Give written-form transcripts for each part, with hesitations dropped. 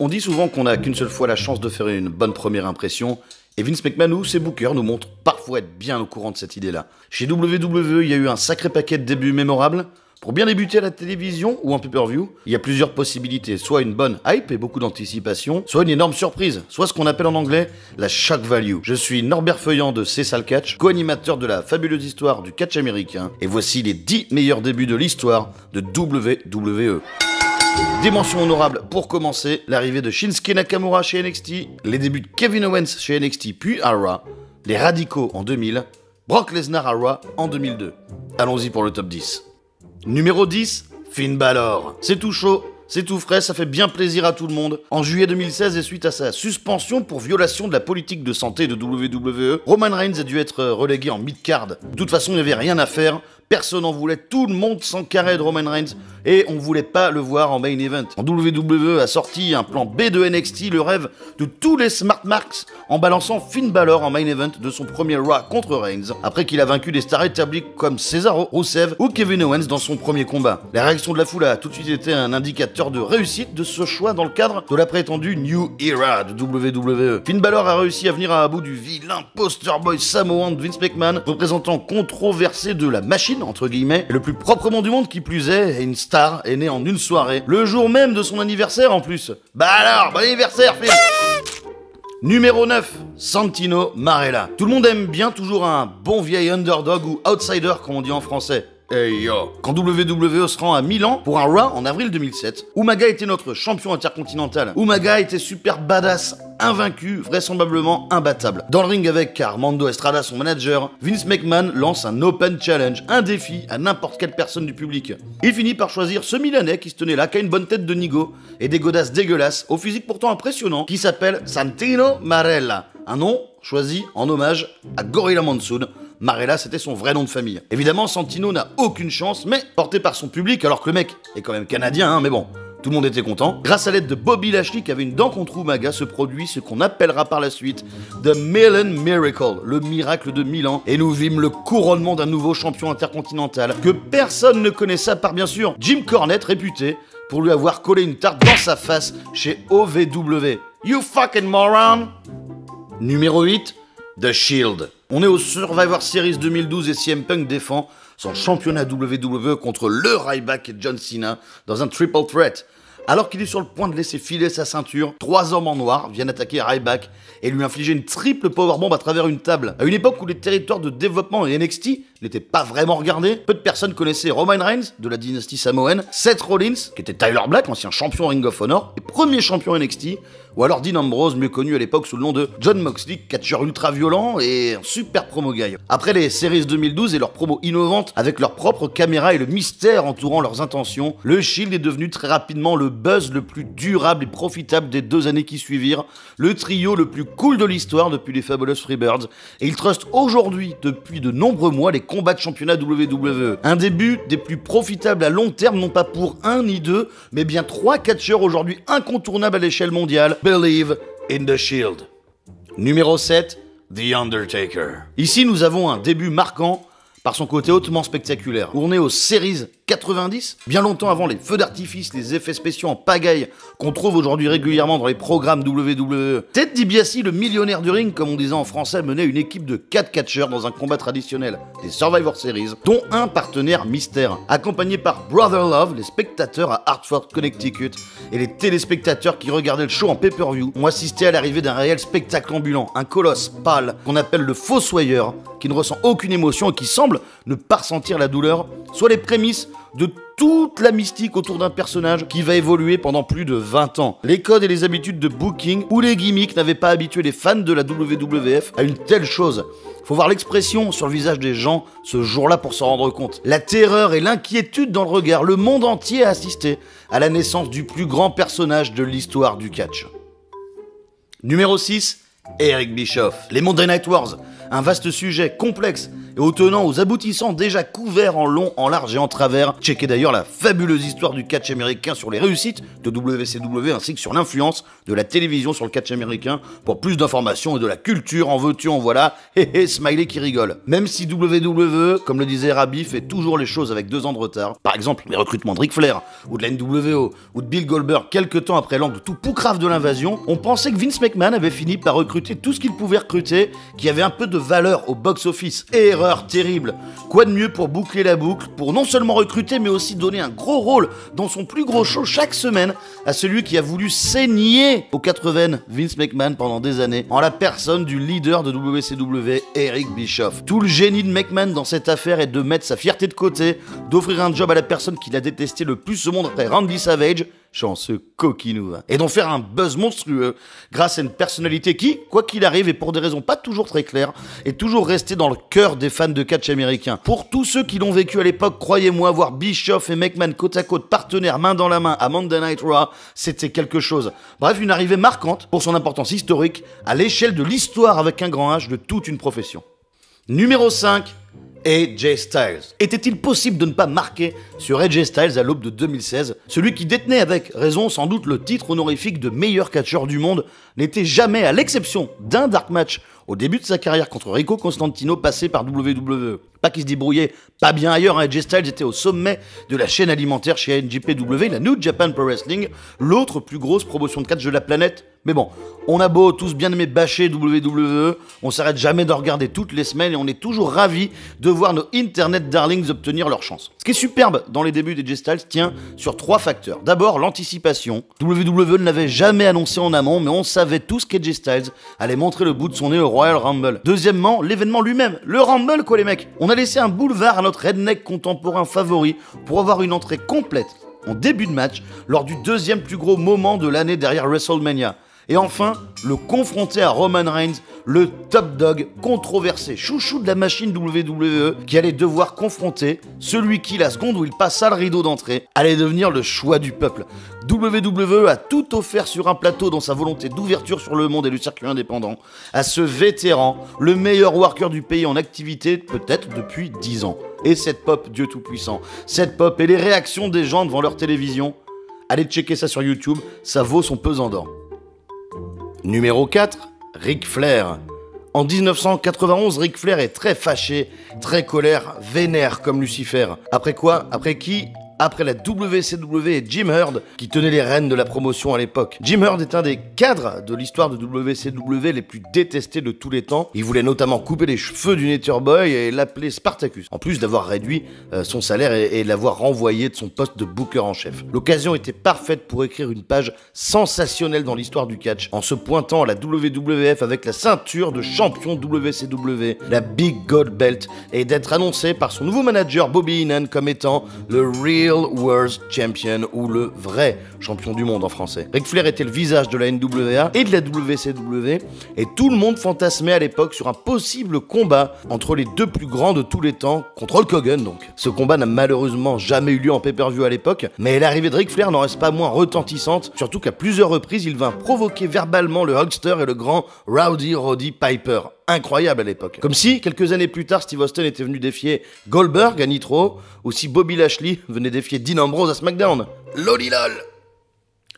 On dit souvent qu'on n'a qu'une seule fois la chance de faire une bonne première impression, et Vince McMahon, ses bookers, nous montrent parfois être bien au courant de cette idée-là. Chez WWE, il y a eu un sacré paquet de débuts mémorables. Pour bien débuter à la télévision ou en pay-per-view, il y a plusieurs possibilités, soit une bonne hype et beaucoup d'anticipation, soit une énorme surprise, soit ce qu'on appelle en anglais la shock value. Je suis Norbert Feuillant de C'est ça le catch, co-animateur de la fabuleuse histoire du catch américain, et voici les 10 meilleurs débuts de l'histoire de WWE. Des mentions honorables pour commencer, l'arrivée de Shinsuke Nakamura chez NXT, les débuts de Kevin Owens chez NXT puis à Raw, les Radicaux en 2000, Brock Lesnar à Raw en 2002. Allons-y pour le top 10. Numéro 10, Finn Balor. C'est tout chaud, c'est tout frais, ça fait bien plaisir à tout le monde. En juillet 2016 et suite à sa suspension pour violation de la politique de santé de WWE, Roman Reigns a dû être relégué en mid-card. De toute façon, il n'y avait rien à faire. Personne n'en voulait, tout le monde s'encarrait de Roman Reigns et on voulait pas le voir en main event. En WWE a sorti un plan B de NXT, le rêve de tous les smart marks, en balançant Finn Balor en main event de son premier Raw contre Reigns, après qu'il a vaincu des stars établies comme Cesaro, Rusev ou Kevin Owens dans son premier combat. La réaction de la foule a tout de suite été un indicateur de réussite de ce choix dans le cadre de la prétendue New Era de WWE. Finn Balor a réussi à venir à bout du vilain poster boy samoan de Vince McMahon, représentant controversé de la machine entre guillemets, et le plus proprement du monde qui plus est, et une star est née en une soirée, le jour même de son anniversaire en plus. Bah alors, bon anniversaire, Phil. Numéro 9, Santino Marella. Tout le monde aime bien toujours un bon vieil underdog ou outsider comme on dit en français. Hey yo. Quand WWE se rend à Milan pour un Raw en avril 2007, Umaga était notre champion intercontinental. Umaga était super badass, invaincu, vraisemblablement imbattable. Dans le ring avec Armando Estrada, son manager, Vince McMahon lance un open challenge, un défi à n'importe quelle personne du public. Il finit par choisir ce Milanais qui se tenait là, qui a une bonne tête de nigo et des godasses dégueulasses, au physique pourtant impressionnant, qui s'appelle Santino Marella. Un nom choisi en hommage à Gorilla Monsoon. Marella, c'était son vrai nom de famille. Évidemment, Santino n'a aucune chance, mais porté par son public, alors que le mec est quand même canadien, hein, mais bon, tout le monde était content. Grâce à l'aide de Bobby Lashley, qui avait une dent contre Umaga, se produit ce qu'on appellera par la suite The Milan Miracle, le miracle de Milan, et nous vîmes le couronnement d'un nouveau champion intercontinental, que personne ne connaissait à part bien sûr Jim Cornette, réputé pour lui avoir collé une tarte dans sa face chez OVW. You fucking moron! Numéro 8, The Shield. On est au Survivor Series 2012 et CM Punk défend son championnat WWE contre le Ryback et John Cena dans un triple threat. Alors qu'il est sur le point de laisser filer sa ceinture, 3 hommes en noir viennent attaquer Ryback et lui infliger une triple powerbomb à travers une table. À une époque où les territoires de développement et NXT n'étaient pas vraiment regardés, peu de personnes connaissaient Roman Reigns de la dynastie samoenne, Seth Rollins, qui était Tyler Black, ancien champion Ring of Honor et premier champion NXT, ou alors Dean Ambrose, mieux connu à l'époque sous le nom de Jon Moxley, catcheur ultra violent et un super promo guy. Après les Series 2012 et leurs promos innovantes avec leurs propres caméras et le mystère entourant leurs intentions, le Shield est devenu très rapidement le buzz le plus durable et profitable des 2 années qui suivirent, le trio le plus cool de l'histoire depuis les Fabulous Freebirds, et il truste aujourd'hui, depuis de nombreux mois, les combats de championnat WWE. Un début des plus profitables à long terme, non pas pour 1 ni 2, mais bien 3 catcheurs aujourd'hui incontournables à l'échelle mondiale. Believe in the Shield. Numéro 7, The Undertaker. Ici, nous avons un début marquant par son côté hautement spectaculaire. On est aux Series 90, bien longtemps avant les feux d'artifice, les effets spéciaux en pagaille qu'on trouve aujourd'hui régulièrement dans les programmes WWE. Ted DiBiase, le millionnaire du ring, comme on disait en français, menait une équipe de 4 catcheurs dans un combat traditionnel des Survivor Series, dont un partenaire mystère. Accompagné par Brother Love, les spectateurs à Hartford, Connecticut, et les téléspectateurs qui regardaient le show en pay-per-view ont assisté à l'arrivée d'un réel spectacle ambulant, un colosse pâle qu'on appelle le Fossoyeur, qui ne ressent aucune émotion et qui semble ne pas ressentir la douleur, soit les prémices de toute la mystique autour d'un personnage qui va évoluer pendant plus de 20 ans. Les codes et les habitudes de booking ou les gimmicks n'avaient pas habitué les fans de la WWF à une telle chose. Faut voir l'expression sur le visage des gens ce jour-là pour s'en rendre compte. La terreur et l'inquiétude dans le regard, le monde entier a assisté à la naissance du plus grand personnage de l'histoire du catch. Numéro 6, Eric Bischoff. Les Monday Night Wars, un vaste sujet complexe et aux tenants, aux aboutissants déjà couverts en long, en large et en travers. Checkez d'ailleurs la fabuleuse histoire du catch américain sur les réussites de WCW ainsi que sur l'influence de la télévision sur le catch américain. Pour plus d'informations et de la culture, en veux-tu, en voilà, hé smiley qui rigole. Même si WWE, comme le disait Rabbi, fait toujours les choses avec 2 ans de retard, par exemple les recrutements de Ric Flair, ou de la NWO, ou de Bill Goldberg quelques temps après l'angle tout poucrave de l'invasion, on pensait que Vince McMahon avait fini par recruter tout ce qu'il pouvait recruter, qui avait un peu de valeur au box-office. Erreur terrible. Quoi de mieux pour boucler la boucle, pour non seulement recruter, mais aussi donner un gros rôle dans son plus gros show chaque semaine à celui qui a voulu saigner aux 80 Vince McMahon pendant des années, en la personne du leader de WCW, Eric Bischoff. Tout le génie de McMahon dans cette affaire est de mettre sa fierté de côté, d'offrir un job à la personne qu'il a détesté le plus au monde après Randy Savage, chanceux coquinou, et d'en faire un buzz monstrueux grâce à une personnalité qui, quoi qu'il arrive et pour des raisons pas toujours très claires, est toujours restée dans le cœur des fans de catch américain. Pour tous ceux qui l'ont vécu à l'époque, croyez-moi, voir Bischoff et McMahon côte à côte, partenaires main dans la main à Monday Night Raw, c'était quelque chose. Bref, une arrivée marquante pour son importance historique à l'échelle de l'histoire avec un grand H de toute une profession. Numéro 5. AJ Styles. Était-il possible de ne pas marquer sur AJ Styles à l'aube de 2016 ? Celui qui détenait avec raison sans doute le titre honorifique de meilleur catcheur du monde n'était jamais, à l'exception d'un dark match au début de sa carrière contre Rico Constantino passé par WWE. Pas qu'il se débrouillait pas bien ailleurs, AJ Styles était au sommet de la chaîne alimentaire chez NJPW, la New Japan Pro Wrestling, l'autre plus grosse promotion de catch de la planète. Mais bon, on a beau tous bien aimer bâcher WWE, on s'arrête jamais de regarder toutes les semaines et on est toujours ravis de voir nos internet darlings obtenir leur chance. Ce qui est superbe dans les débuts d'AJ Styles tient sur 3 facteurs. D'abord, l'anticipation. WWE ne l'avait jamais annoncé en amont, mais on savait tous qu'AJ Styles allait montrer le bout de son nez au Royal Rumble. Deuxièmement, l'événement lui-même, le Rumble quoi les mecs. On a laissé un boulevard à notre redneck contemporain favori pour avoir une entrée complète en début de match lors du 2e plus gros moment de l'année derrière WrestleMania. Et enfin, le confronter à Roman Reigns, le top dog controversé, chouchou de la machine WWE, qui allait devoir confronter celui qui, la seconde où il passa le rideau d'entrée, allait devenir le choix du peuple. WWE a tout offert sur un plateau dans sa volonté d'ouverture sur le monde et le circuit indépendant à ce vétéran, le meilleur worker du pays en activité peut-être depuis 10 ans. Et cette pop, Dieu tout-puissant, cette pop et les réactions des gens devant leur télévision, allez checker ça sur YouTube, ça vaut son pesant d'or. Numéro 4, Ric Flair. En 1991, Ric Flair est très fâché, très colère, vénère comme Lucifer. Après quoi ? Après qui ? Après la WCW et Jim Herd qui tenait les rênes de la promotion à l'époque. Jim Herd est un des cadres de l'histoire de WCW les plus détestés de tous les temps. Il voulait notamment couper les cheveux du Nature Boy et l'appeler Spartacus, en plus d'avoir réduit son salaire et l'avoir renvoyé de son poste de booker en chef. L'occasion était parfaite pour écrire une page sensationnelle dans l'histoire du catch, en se pointant à la WWF avec la ceinture de champion WCW, la Big Gold Belt, et d'être annoncé par son nouveau manager Bobby Heenan comme étant le Real World Champion, ou le vrai champion du monde en français. Ric Flair était le visage de la NWA et de la WCW, et tout le monde fantasmait à l'époque sur un possible combat entre les 2 plus grands de tous les temps, contre Hulk Hogan donc. Ce combat n'a malheureusement jamais eu lieu en pay-per-view à l'époque, mais l'arrivée de Ric Flair n'en reste pas moins retentissante, surtout qu'à plusieurs reprises il vint provoquer verbalement le Hulkster et le grand Rowdy Roddy Piper. Incroyable à l'époque. Comme si, quelques années plus tard, Steve Austin était venu défier Goldberg à Nitro, ou si Bobby Lashley venait défier Dean Ambrose à SmackDown. Lolilol.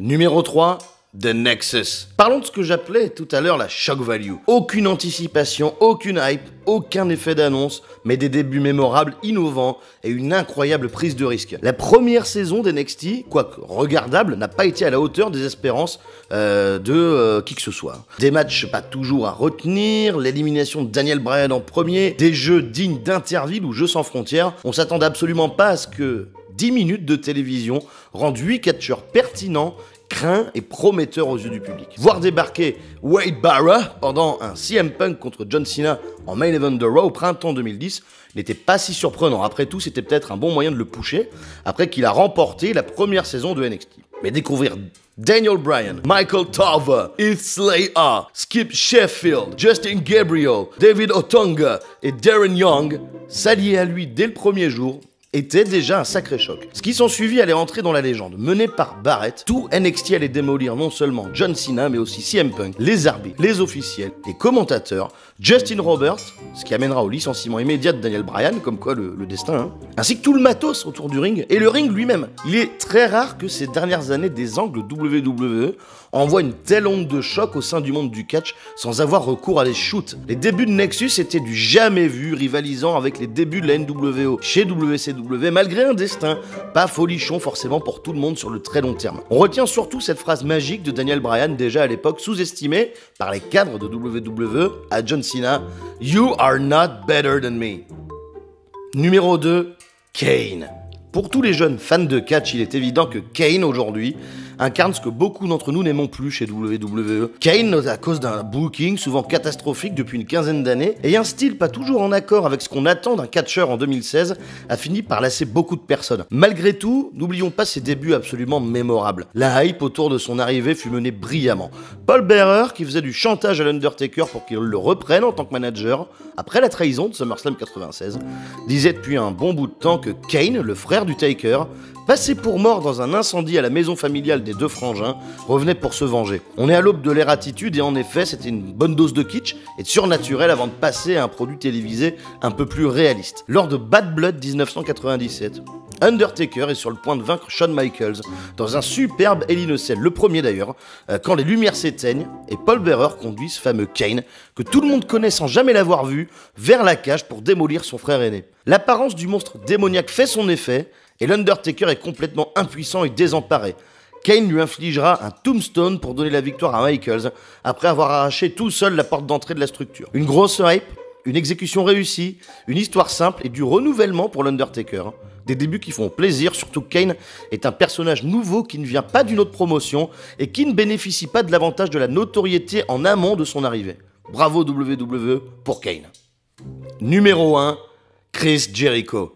Numéro 3, The Nexus. Parlons de ce que j'appelais tout à l'heure la shock value. Aucune anticipation, aucune hype, aucun effet d'annonce, mais des débuts mémorables, innovants et une incroyable prise de risque. La première saison d'NXT, quoique regardable, n'a pas été à la hauteur des espérances de qui que ce soit. Des matchs pas toujours à retenir, l'élimination de Daniel Bryan en premier, des jeux dignes d'Interville ou Jeux sans frontières. On s'attendait absolument pas à ce que 10 minutes de télévision rendent 8 catcheurs pertinents, craint et prometteur aux yeux du public. Voir débarquer Wade Barrett pendant un CM Punk contre John Cena en main event de Raw au printemps 2010 n'était pas si surprenant. Après tout, c'était peut-être un bon moyen de le pusher après qu'il a remporté la première saison de NXT. Mais découvrir Daniel Bryan, Michael Tarver, Heath Slater, Skip Sheffield, Justin Gabriel, David Otunga et Darren Young s'allier à lui dès le premier jour était déjà un sacré choc. Ce qui s'en suivit allait entrer dans la légende. Mené par Barrett, tout NXT allait démolir non seulement John Cena, mais aussi CM Punk, les arbitres, les officiels, les commentateurs, Justin Roberts, ce qui amènera au licenciement immédiat de Daniel Bryan, comme quoi le destin, hein, ainsi que tout le matos autour du ring, et le ring lui-même. Il est très rare que ces dernières années des angles WWE envoient une telle onde de choc au sein du monde du catch sans avoir recours à des shoots. Les débuts de Nexus étaient du jamais vu, rivalisant avec les débuts de la NWO chez WCW, malgré un destin pas folichon forcément pour tout le monde sur le très long terme. On retient surtout cette phrase magique de Daniel Bryan, déjà à l'époque sous-estimée par les cadres de WWE à John Cena: You are not better than me. Numéro 2, Kane. Pour tous les jeunes fans de catch, il est évident que Kane aujourd'hui incarne ce que beaucoup d'entre nous n'aimons plus chez WWE. Kane, à cause d'un booking souvent catastrophique depuis une quinzaine d'années, et un style pas toujours en accord avec ce qu'on attend d'un catcheur en 2016, a fini par lasser beaucoup de personnes. Malgré tout, n'oublions pas ses débuts absolument mémorables. La hype autour de son arrivée fut menée brillamment. Paul Bearer, qui faisait du chantage à l'Undertaker pour qu'il le reprenne en tant que manager, après la trahison de SummerSlam 96, disait depuis un bon bout de temps que Kane, le frère du Taker, passé pour mort dans un incendie à la maison familiale des deux frangins, revenait pour se venger. On est à l'aube de l'ère attitude et en effet, c'était une bonne dose de kitsch et de surnaturel avant de passer à un produit télévisé un peu plus réaliste. Lors de Bad Blood 1997, Undertaker est sur le point de vaincre Shawn Michaels dans un superbe Hell in a Cell, le premier d'ailleurs, quand les lumières s'éteignent et Paul Bearer conduit ce fameux Kane, que tout le monde connaît sans jamais l'avoir vu, vers la cage pour démolir son frère aîné. L'apparence du monstre démoniaque fait son effet, et l'Undertaker est complètement impuissant et désemparé. Kane lui infligera un tombstone pour donner la victoire à Michaels, après avoir arraché tout seul la porte d'entrée de la structure. Une grosse hype, une exécution réussie, une histoire simple et du renouvellement pour l'Undertaker. Des débuts qui font plaisir, surtout que Kane est un personnage nouveau qui ne vient pas d'une autre promotion et qui ne bénéficie pas de l'avantage de la notoriété en amont de son arrivée. Bravo WWE pour Kane. Numéro 1, Chris Jericho.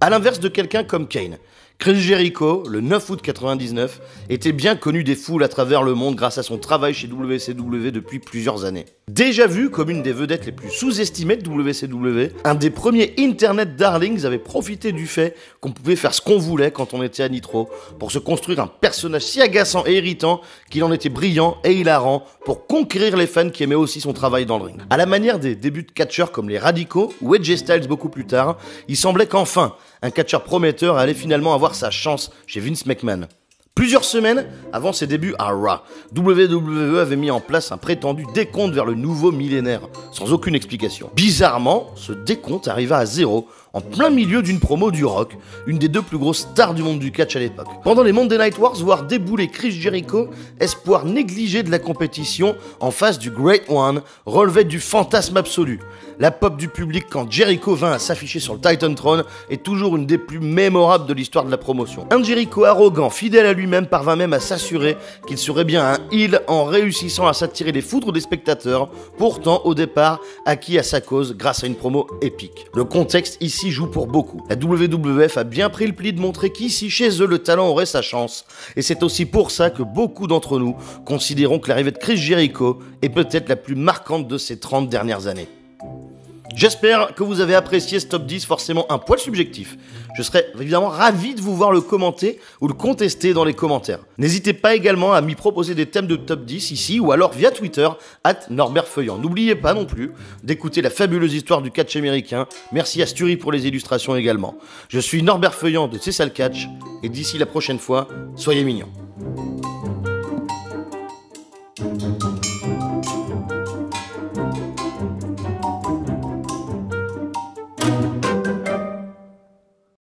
A l'inverse de quelqu'un comme Kane, Chris Jericho, le 9 août 99, était bien connu des foules à travers le monde grâce à son travail chez WCW depuis plusieurs années. Déjà vu comme une des vedettes les plus sous-estimées de WCW, un des premiers Internet Darlings avait profité du fait qu'on pouvait faire ce qu'on voulait quand on était à Nitro pour se construire un personnage si agaçant et irritant qu'il en était brillant et hilarant pour conquérir les fans qui aimaient aussi son travail dans le ring. À la manière des débuts de catcheurs comme les Radicaux ou AJ Styles beaucoup plus tard, il semblait qu'enfin, un catcheur prometteur allait finalement avoir sa chance chez Vince McMahon. Plusieurs semaines avant ses débuts à Raw, WWE avait mis en place un prétendu décompte vers le nouveau millénaire, sans aucune explication. Bizarrement, ce décompte arriva à 0, en plein milieu d'une promo du Rock, une des deux plus grosses stars du monde du catch à l'époque. Pendant les Monday Night Wars, voir débouler Chris Jericho, espoir négligé de la compétition, en face du Great One, relevait du fantasme absolu. La pop du public quand Jericho vint à s'afficher sur le Titantron est toujours une des plus mémorables de l'histoire de la promotion. Un Jericho arrogant, fidèle à lui-même, parvint même à s'assurer qu'il serait bien un heel en réussissant à s'attirer les foudres des spectateurs, pourtant au départ acquis à sa cause grâce à une promo épique. Le contexte ici joue pour beaucoup. La WWF a bien pris le pli de montrer qu'ici chez eux le talent aurait sa chance, et c'est aussi pour ça que beaucoup d'entre nous considérons que l'arrivée de Chris Jericho est peut-être la plus marquante de ces 30 dernières années. J'espère que vous avez apprécié ce top 10 forcément un poil subjectif. Je serais évidemment ravi de vous voir le commenter ou le contester dans les commentaires. N'hésitez pas également à m'y proposer des thèmes de top 10 ici ou alors via Twitter @NorbertFeuillant. N'oubliez pas non plus d'écouter la fabuleuse histoire du catch américain. Merci à Sturi pour les illustrations également. Je suis Norbert Feuillant de C'est ça le catch et d'ici la prochaine fois, soyez mignons.